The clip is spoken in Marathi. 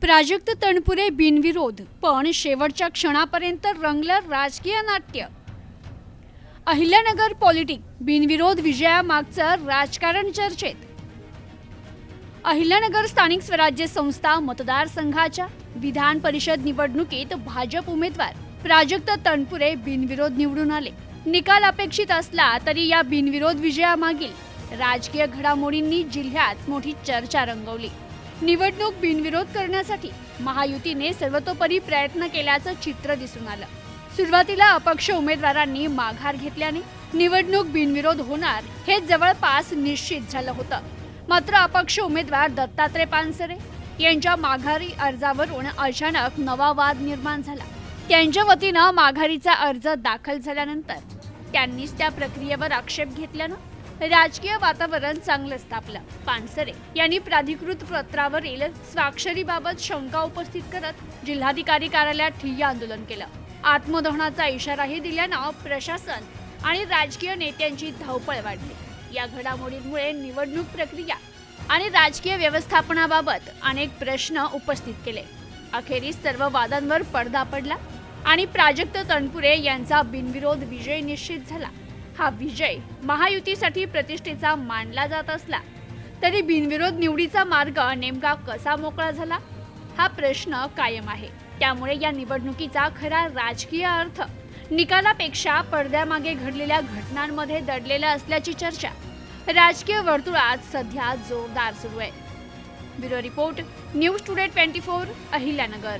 प्राजक्त तणपुरे बिनविरोध, पण शेवटच्या क्षणापर्यंत रंगलं राजकीय नाट्य. अहिल्यानगर पॉलिटिक बिनविरोध विजयामागचं राजकारण चर्चेत. अहिल्यानगर स्थानिक स्वराज्य संस्था मतदारसंघाच्या विधान परिषद निवडणुकीत भाजप उमेदवार प्राजक्त तणपुरे बिनविरोध निवडून आले. निकाल अपेक्षित असला तरी या बिनविरोध विजयामागील राजकीय घडामोडींनी जिल्ह्यात मोठी चर्चा रंगवली. निवडणूक बिनविरोध करण्यासाठी महायुतीने सर्वतोपरी प्रयत्न केल्याचं चित्र दिसून आलं. सुरुवातीला अपक्ष उमेदवारांनी माघार घेतल्याने निवडणूक बिनविरोध होणार हे जवळपास निश्चित झालं होतं. मात्र अपक्ष उमेदवार दत्तात्रय पानसरे यांच्या माघारी अर्जावरून अचानक नवा वाद निर्माण झाला. त्यांच्या वतीनं माघारीचा अर्ज दाखल झाल्यानंतर त्यांनीच त्या प्रक्रियेवर आक्षेप घेतल्यानं राजकीय वातावरण चांगलंच तापलं. पानसरे यांनी प्राधिकृत पत्रावरील स्वाक्षरीबाबत शंका उपस्थित करत जिल्हाधिकारी कार्यालयात ठिय्या आंदोलन केलं. आत्मदहनाचा इशाराही दिल्यानं प्रशासन आणि राजकीय नेत्यांची धावपळ वाढली. या घडामोडींमुळे निवडणूक प्रक्रिया आणि राजकीय व्यवस्थापनाबाबत अनेक प्रश्न उपस्थित केले. अखेरीस सर्व वादांवर पडदा पडला आणि प्राजक्त तणपुरे यांचा बिनविरोध विजय निश्चित झाला. हा विजय महायुतीसाठी प्रतिष्ठेचा मानला जात असला तरी बिनविरोध निवडीचा मार्ग नेमका कसा मोकळा झाला हा प्रश्न कायम आहे. त्यामुळे या निवडणुकीचा खरा राजकीय अर्थ निकालापेक्षा पडद्यामागे घडलेल्या घटनांमध्ये दडलेला असल्याची चर्चा राजकीय वर्तुळात सध्या जोरदार सुरू आहे. Bureau report, news today 24, Ahilyanagar.